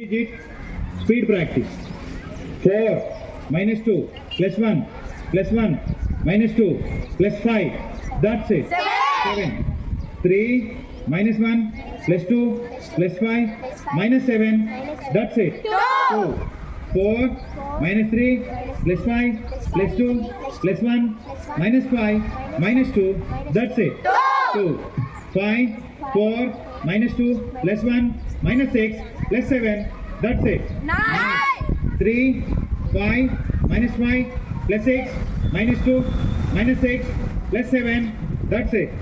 digit speed practice. 4 minus 2 plus 1 plus 1 minus 2 plus 5. That's it. 7. 3 minus 1 plus 2 plus 5 minus 7. That's it. 2. 4 minus 3 plus 5 plus 2 plus 1 minus 5 minus 2. That's it. 2. 5 4 minus 2 plus 1 minus 6 plus 7. That's it. 9. 3 5 minus 5 plus 6 minus 2 minus 6 plus 7. That's it.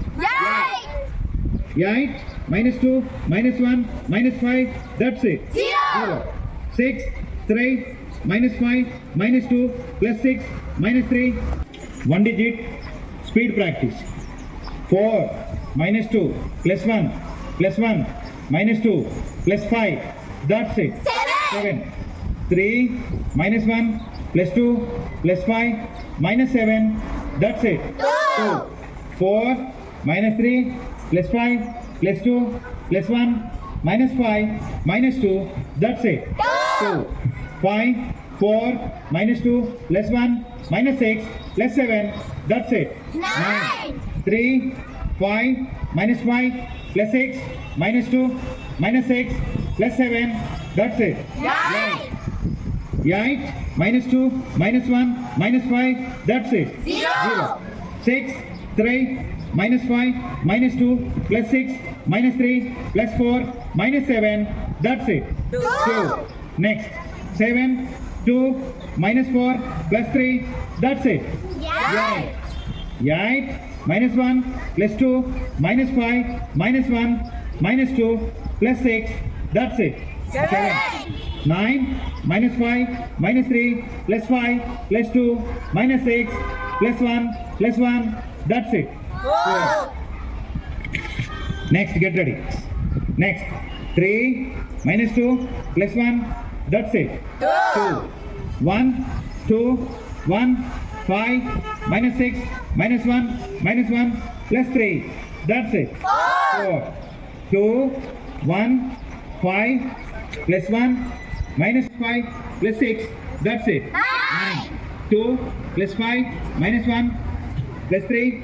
8 minus 2 minus 1 minus 5. That's it. 0. 6 3 minus 5 minus 2 plus 6 minus 3. One digit speed practice. 4 minus 2 plus 1 plus 1 minus 2 plus 5. That's it. 7. 3 minus 1 plus 2 plus 5 minus 7. That's it. 2. 4 minus 3 plus 5 plus 2 plus 1 minus 5 minus 2. That's it. 2. 5 4 minus 2 plus 1 minus 6 plus 7. That's it. 9. 3 5 minus 5 plus 6 minus 2 minus 6 plus 7. That's it. 8 minus 2 minus 1 minus 5. That's it. 0. 6 3 minus 5 minus 2 plus 6 minus 3 plus 4 minus 7. That's it. 2. Next. 7 2 minus 4 plus 3. That's it. 8 minus 1 plus 2 minus 5 minus 1 minus 2 plus 6. That's it. 7. 9 minus 5 minus 3 plus 5 plus 2 minus 6 plus 1 plus 1. That's it. 4. Next, get ready. Next. 3 minus 2 plus 1. That's it. 2. 1 2 1 5 minus 6 minus 1 minus 1 plus 3. That's it. 4. 2 1 5 plus 1 minus 5 plus 6. That's it. 9. 2 plus 5 minus 1 plus 3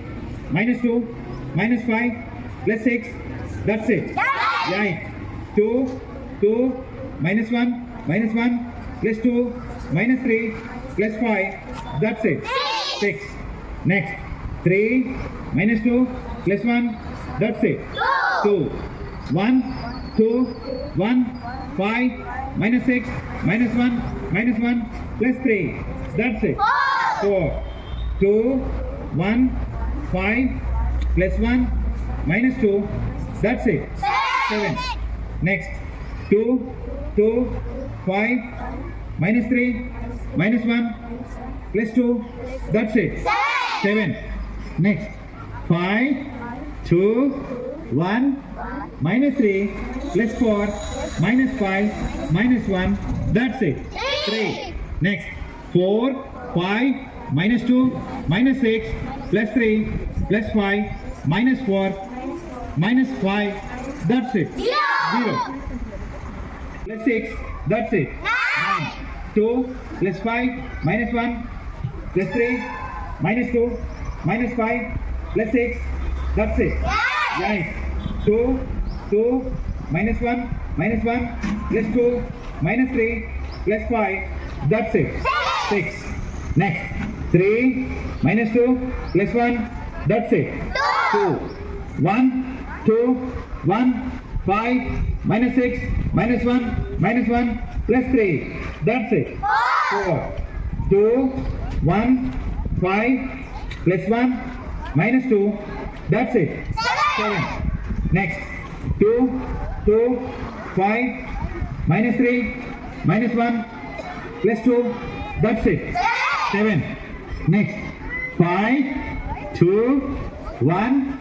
minus 2 minus 5 plus 6. That's it. 8. 2 2 minus 1 minus 1 plus 2 minus 3 plus 5. That's it. 6. Next. 3 minus 2 plus 1. That's it. 2. 1 2 1 5 minus 6 minus 1 minus 1 plus 3. That's it. 4. 2 1 5 plus 1 minus 2. That's it. 7. Next. 2 2 5 minus 3 minus 1 plus 2. That's it. 7. Next. 5 2 1 minus 3 plus 4 minus 5 minus 1. That's it. 3. Next. 4 5 minus 2 minus 6 plus 3 plus 5 minus 4 minus 5. That's it. 0 plus 6. That's it. 9. 2 plus 5 minus 1 plus 3 minus 2 minus 5 plus 6. That's it. 8. 2 2 minus 1 minus 1 plus 2 minus 3 plus 5. That's it. 6. Next. 3 minus 2 plus 1. That's it. 2 1 2 1 5 minus 6 minus 1 minus 1 plus 3. That's it. 4 2 1 5 plus 1 minus 2. That's it. 7. Next. 2 2 5 minus 3 minus 1 plus 2. That's it. 7. Next. 5 2 1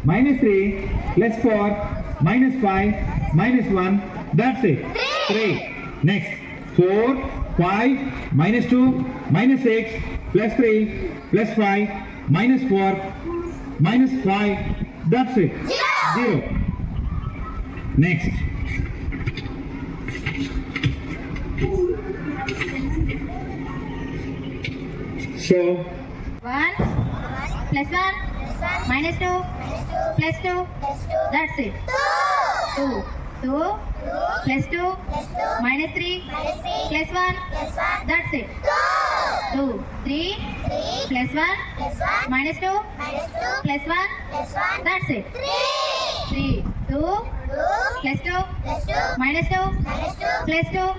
minus 3 plus 4 minus 5 minus 1. That's it. 3. Next. 4 5 minus 2 minus 6 plus 3 plus 5 minus 4 minus 5. That's it. 0. Next. Show. 1 plus 1 minus 2 plus 2. That's it. 2 plus 2 minus 3 plus 1. That's it. 2 3 plus 1 minus 2 plus 1. That's it. 3 2 plus 2 minus 2 plus 2.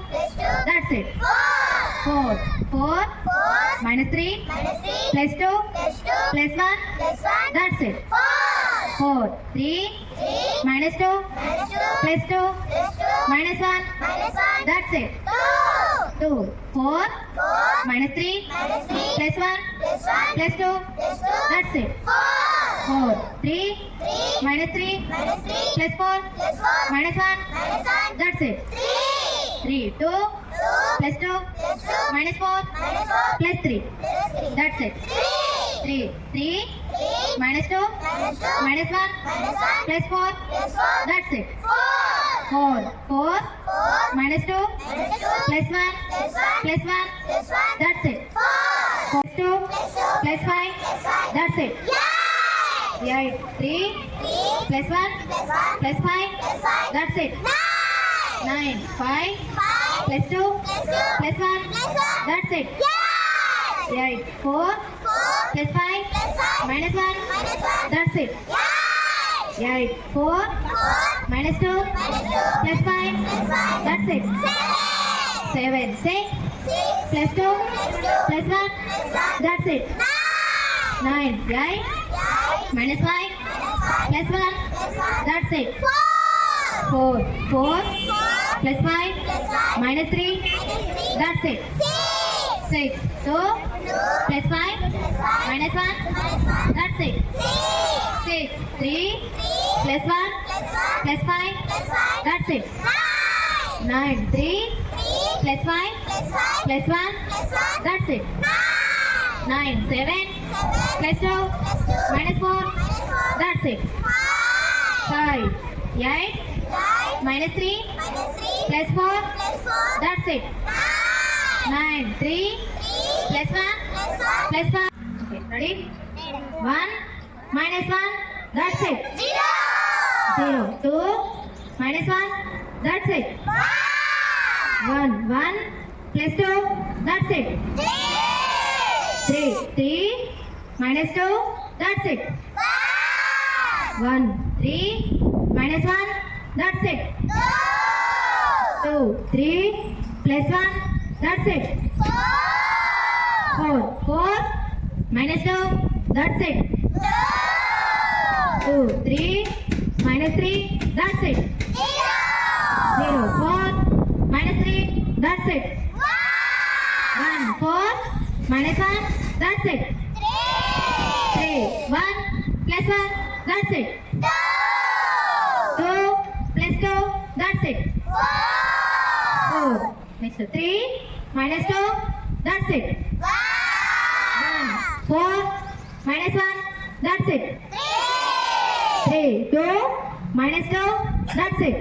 That's it. 4 minus 3 plus 2 plus 1. That's it. 4 3 minus 2 plus 2 minus 1. That's it. 2 4 minus 3 plus 1 plus 2. That's it. 4 3 minus 3 plus 4 minus 1. That's it. 3 2 plus 2 minus 4 plus 3. That's it. 3 minus 2 minus 1 plus 4. That's it. 4 minus 2 plus 1 plus 1. That's it. Plus 2 plus 5. That's it. 8 3 plus 1 plus 5. That's it. 9 5 plus 2 plus 1. That's it. 8 4 plus 5 minus 1. That's it. 8 4 minus 2 plus 5. That's it. 7 6 plus 2 plus 1. That's it. 9 8 minus 5 plus 1. That's it. 4 plus 5 minus 3. That's it. 6 2 plus 5 minus 1. That's it. 6 3 plus 1 plus 5. That's it. 9 3 plus 5 plus 1. That's it. 9 7 plus 2 minus 4. That's it. 5 8 minus 3 plus 4. That's it. 9 3 plus 1 plus 5. Okay, ready? 1 minus 1. That's it. 0 2 minus 1. That's it. 1 1 plus 2. That's it. 3 3 minus 2. That's it. 1 3 minus 1. That's it. 2 3 plus 1. That's it. 4 4 minus 2. That's it. 2 3 minus 3. That's it. 0 4 minus 3. That's it. 1 4 minus 1. That's it. 3 1 plus 1. That's it. 2 plus 2. That's it. 4 next to 3 minus 2. That's it. 1 4 minus 1. That's it. 3 2 minus 2. That's it.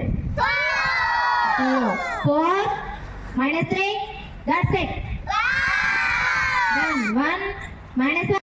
4 minus 3. That's it. 1 1 minus 1.